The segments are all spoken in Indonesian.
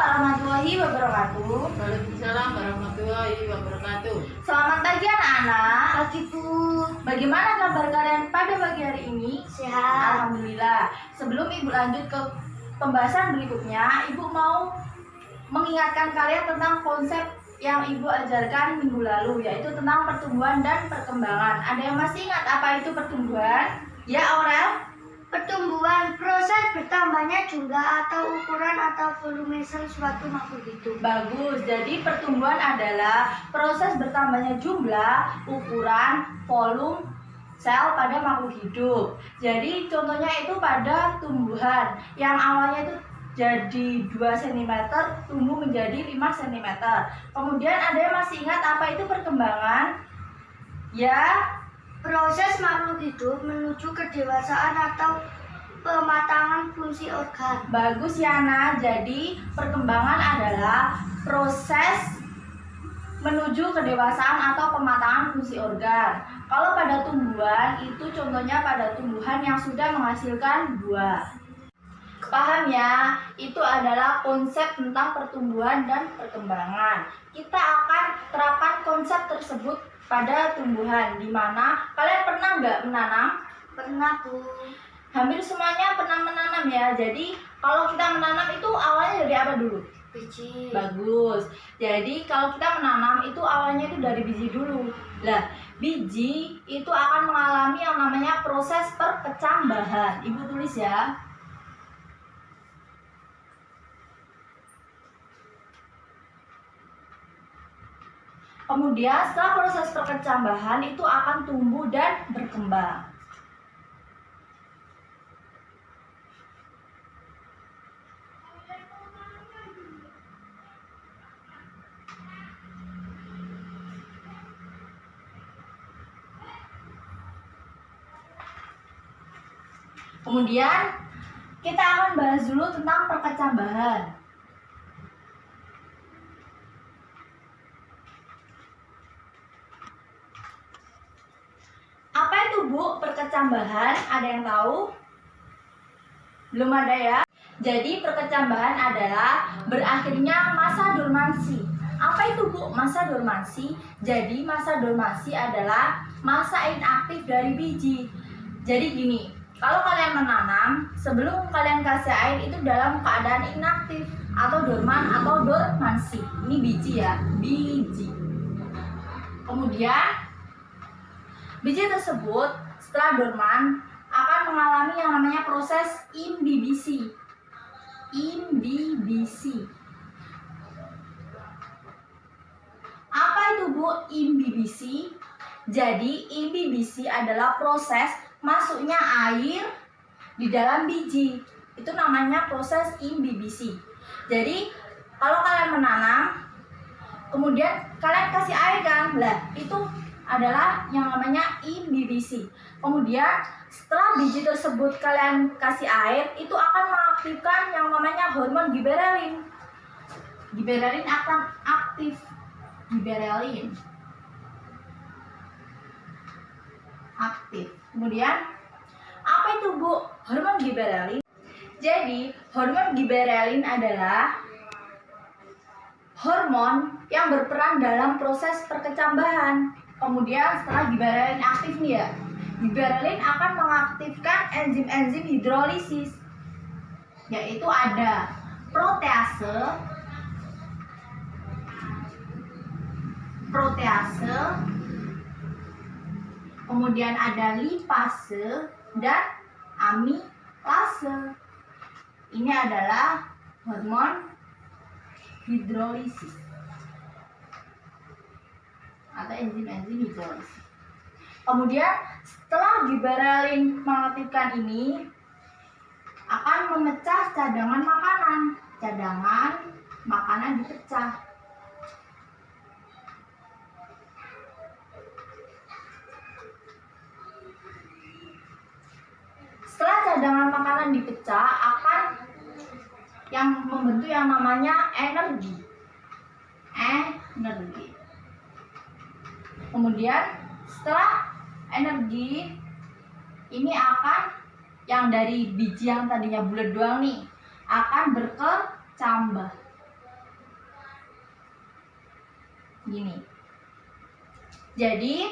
warahmatullahi wabarakatuh. Waalaikumsalam warahmatullahi wabarakatuh. Selamat pagi anak-anak. Pagi Bu. Bagaimana kabar kalian pada pagi hari ini? Sehat. Alhamdulillah. Sebelum Ibu lanjut ke pembahasan berikutnya, Ibu mau mengingatkan kalian tentang konsep yang Ibu ajarkan minggu lalu, yaitu tentang pertumbuhan dan perkembangan. Ada yang masih ingat apa itu pertumbuhan? Ya, Aurel? Pertumbuhan, proses bertambahnya jumlah atau ukuran atau volume sel suatu makhluk hidup. Bagus. Jadi pertumbuhan adalah proses bertambahnya jumlah, ukuran, volume sel pada makhluk hidup. Jadi contohnya itu pada tumbuhan yang awalnya itu jadi 2 cm tumbuh menjadi 5 cm. Kemudian ada yang masih ingat apa itu perkembangan? Ya, Proses makhluk hidup menuju kedewasaan atau pematangan fungsi organ. bagus ya Nak. Jadi perkembangan adalah proses menuju kedewasaan atau pematangan fungsi organ. Kalau pada tumbuhan itu contohnya pada tumbuhan yang sudah menghasilkan buah. Paham ya? Itu adalah konsep tentang pertumbuhan dan perkembangan. Kita akan terapkan konsep tersebut pada tumbuhan, di mana kalian pernah nggak menanam? Pernah Bu. Hampir semuanya pernah menanam ya. Jadi kalau kita menanam itu awalnya dari apa dulu? Biji. Bagus. Jadi kalau kita menanam itu awalnya itu dari biji dulu. Lah, biji itu akan mengalami yang namanya proses perkecambahan. Ibu tulis ya. Kemudian setelah proses perkecambahan itu akan tumbuh dan berkembang. Kemudian kita akan bahas dulu tentang perkecambahan. Apa itu Bu perkecambahan? Ada yang tahu? Belum ada ya? Jadi perkecambahan adalah berakhirnya masa dormansi. Apa itu Bu masa dormansi? Jadi masa dormansi adalah masa inaktif dari biji. Jadi gini, kalau kalian menanam, sebelum kalian kasih air itu dalam keadaan inaktif atau dorman atau dormansi. Ini biji ya, biji. Kemudian biji tersebut setelah dorman akan mengalami yang namanya proses imbibisi. Imbibisi. Apa itu Bu imbibisi? Jadi imbibisi adalah proses masuknya air di dalam biji. Itu namanya proses imbibisi. Jadi kalau kalian menanam, kemudian kalian kasih air kan, lah itu adalah yang namanya imbibisi. Kemudian setelah biji tersebut kalian kasih air, itu akan mengaktifkan yang namanya hormon giberelin. Giberelin akan aktif. Giberelin aktif. Kemudian apa itu Bu hormon giberelin? Jadi hormon giberelin adalah hormon yang berperan dalam proses perkecambahan. Kemudian setelah giberelin aktif nih ya, giberelin akan mengaktifkan enzim-enzim hidrolisis, yaitu ada protease, kemudian ada lipase dan amilase. Ini adalah hormon hidrolisis atau enzim-enzim hidrolisis. Kemudian setelah giberelin mengaktifkan ini akan memecah cadangan makanan. Cadangan makanan dipecah. Setelah cadangan makanan dipecah akan yang membentuk yang namanya energi. Kemudian setelah energi ini akan yang dari biji yang tadinya bulat doang nih akan berkecambah. Gini. Jadi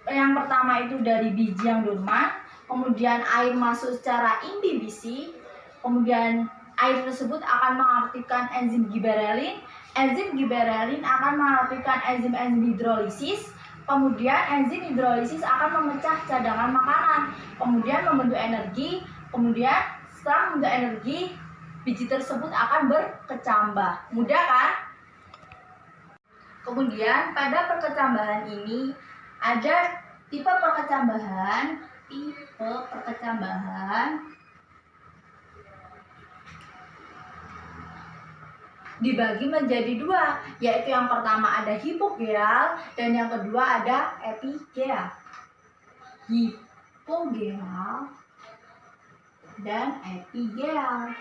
yang pertama itu dari biji yang dorman, kemudian air masuk secara imbibisi, kemudian air tersebut akan mengaktifkan enzim giberelin. Enzim giberelin akan mengaktifkan enzim-enzim hidrolisis. Kemudian enzim hidrolisis akan memecah cadangan makanan, kemudian membentuk energi. Kemudian setelah membentuk energi, biji tersebut akan berkecambah. Mudah kan? Kemudian pada perkecambahan ini ada tipe perkecambahan dibagi menjadi dua, yaitu yang pertama ada hipogeal dan yang kedua ada epigeal. Hipogeal dan epigeal.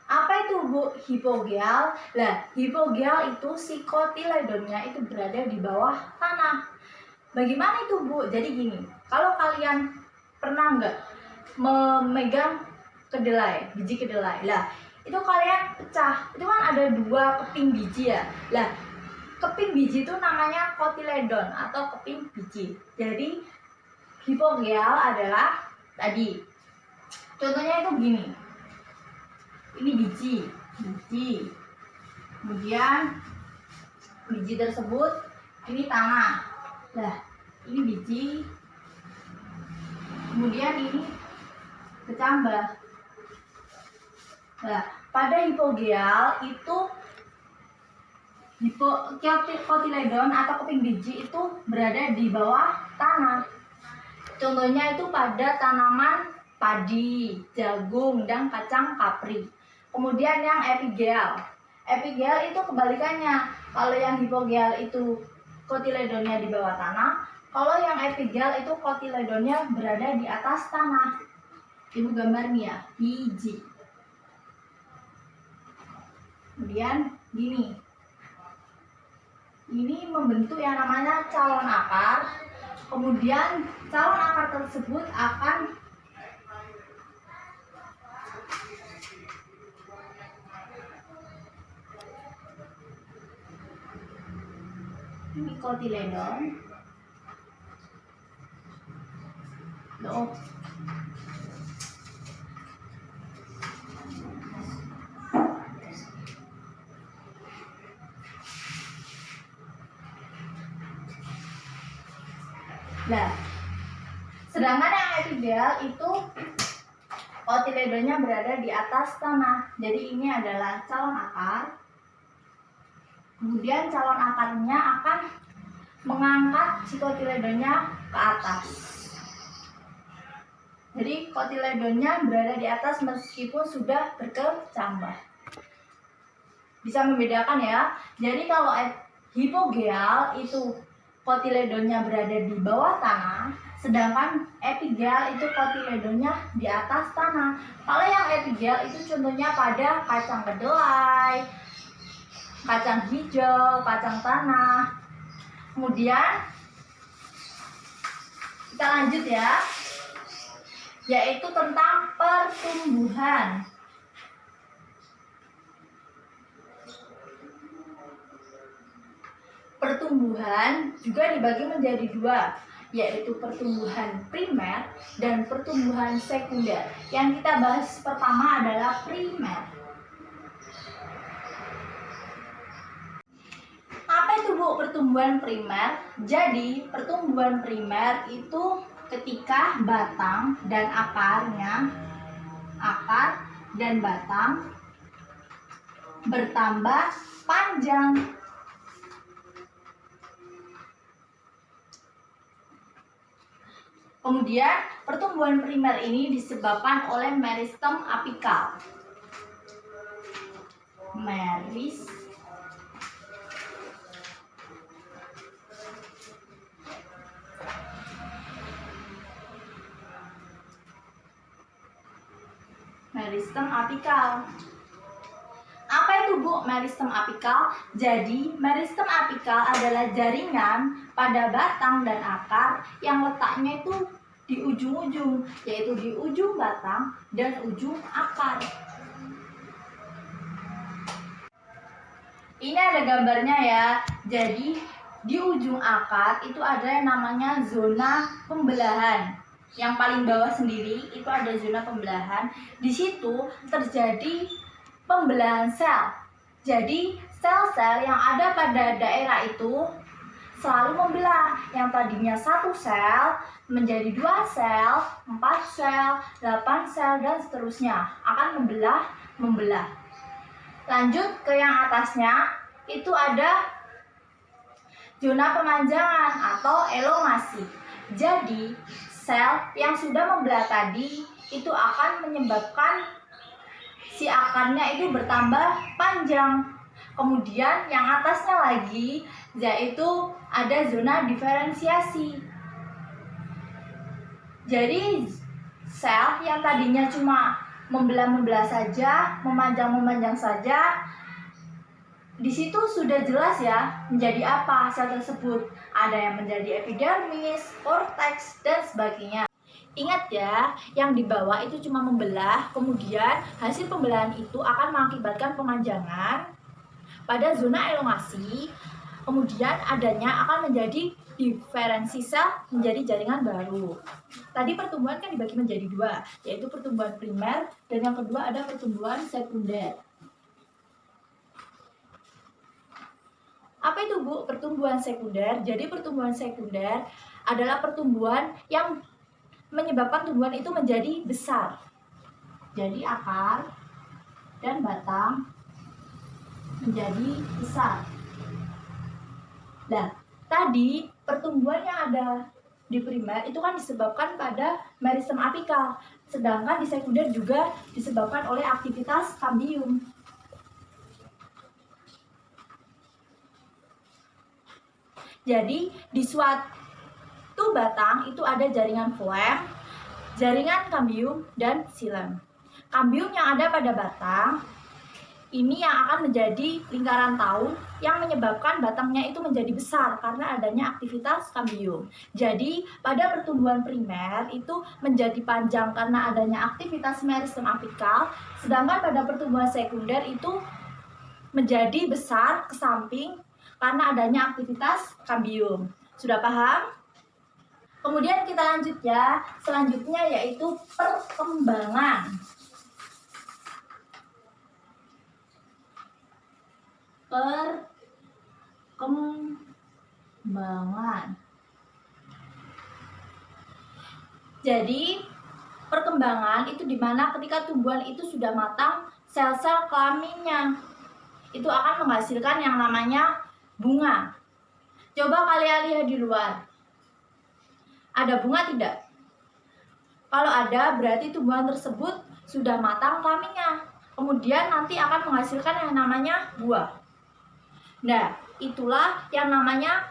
Apa itu Bu hipogeal? Lah, hipogeal itu si kotiledonnya itu berada di bawah tanah. Bagaimana itu Bu? Jadi gini, kalau kalian pernah nggak memegang kedelai, biji kedelai, lah itu kalian pecah, itu kan ada dua keping biji ya. Lah, keping biji itu namanya kotiledon atau keping biji. Jadi hipogeal adalah tadi. Contohnya itu gini. Ini biji. Kemudian biji tersebut ini tanah. Nah, ini biji. Kemudian ini kecambah. Nah, pada hipogeal itu kotiledon atau keping biji itu berada di bawah tanah. Contohnya itu pada tanaman padi, jagung, dan kacang kapri. Kemudian yang epigeal. Epigeal itu kebalikannya. Kalau yang hipogeal itu kotiledonnya di bawah tanah, kalau yang epigeal itu kotiledonnya berada di atas tanah. Ibu gambar nih ya, biji. Kemudian gini. Ini membentuk yang namanya calon akar. Kemudian calon akar tersebut akan ini kotiledon. Loh. Nah, sedangkan yang epigeal itu kotiledonnya berada di atas tanah. Jadi ini adalah calon akar. Kemudian calon akarnya akan mengangkat si kotiledonnya ke atas. Jadi kotiledonnya berada di atas meskipun sudah berkecambah. Bisa membedakan ya. Jadi kalau hipogeal itu kotiledonnya berada di bawah tanah, sedangkan epigeal itu kotiledonnya di atas tanah. Kalau yang epigeal itu contohnya pada kacang kedelai, kacang hijau, kacang tanah. Kemudian kita lanjut ya, yaitu tentang pertumbuhan. Pertumbuhan juga dibagi menjadi dua, yaitu pertumbuhan primer dan pertumbuhan sekunder. Yang kita bahas pertama adalah primer. Apa itu Bu pertumbuhan primer? Jadi pertumbuhan primer itu ketika batang dan akar dan batang bertambah panjang. Kemudian pertumbuhan primer ini disebabkan oleh meristem apikal. Meristem apikal. Apa itu Bu meristem apikal? Jadi meristem apikal adalah jaringan pada batang dan akar yang letaknya itu di ujung-ujung, yaitu di ujung batang dan ujung akar. Ini ada gambarnya ya. Jadi di ujung akar itu ada yang namanya zona pembelahan. Yang paling bawah sendiri itu ada zona pembelahan. Di situ terjadi pembelahan sel. Jadi sel-sel yang ada pada daerah itu selalu membelah. Yang tadinya 1 sel menjadi 2 sel, 4 sel, 8 sel, dan seterusnya. Akan membelah. Lanjut ke yang atasnya, itu ada zona pemanjangan atau elongasi. Jadi, sel yang sudah membelah tadi itu akan menyebabkan si akarnya itu bertambah panjang. Kemudian yang atasnya lagi yaitu ada zona diferensiasi. Jadi, sel yang tadinya cuma membelah saja, memanjang saja, di situ sudah jelas ya menjadi apa sel tersebut. Ada yang menjadi epidermis, korteks, dan sebagainya. Ingat ya, yang di bawah itu cuma membelah, kemudian hasil pembelahan itu akan mengakibatkan pemanjangan pada zona elongasi, kemudian adanya akan menjadi diferensi sel menjadi jaringan baru. Tadi pertumbuhan kan dibagi menjadi 2, yaitu pertumbuhan primer dan yang kedua ada pertumbuhan sekunder. Apa itu Bu pertumbuhan sekunder? Jadi pertumbuhan sekunder adalah pertumbuhan yang menyebabkan tumbuhan itu menjadi besar. Jadi akar dan batang menjadi besar. Nah, tadi pertumbuhan yang ada di primer itu kan disebabkan pada meristem apikal, sedangkan di sekunder juga disebabkan oleh aktivitas kambium. Jadi di suatu batang itu ada jaringan floem, jaringan kambium, dan xilem. Kambium yang ada pada batang ini yang akan menjadi lingkaran taut yang menyebabkan batangnya itu menjadi besar karena adanya aktivitas kambium. Jadi pada pertumbuhan primer itu menjadi panjang karena adanya aktivitas meristem apikal, sedangkan pada pertumbuhan sekunder itu menjadi besar ke samping karena adanya aktivitas kambium. Sudah paham? Kemudian kita lanjut ya. Selanjutnya yaitu perkembangan. Perkembangan. Jadi perkembangan itu dimana ketika tumbuhan itu sudah matang, sel-sel kelaminnya itu akan menghasilkan yang namanya bunga. Coba kalian lihat di luar. Ada bunga tidak? Kalau ada, berarti tumbuhan tersebut sudah matang kelaminnya. Kemudian nanti akan menghasilkan yang namanya buah. Nah, itulah yang namanya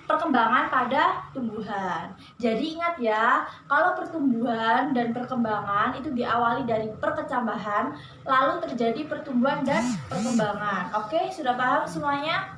perkembangan pada tumbuhan. Jadi ingat ya, kalau pertumbuhan dan perkembangan itu diawali dari perkecambahan, lalu terjadi pertumbuhan dan perkembangan. Oke, sudah paham semuanya?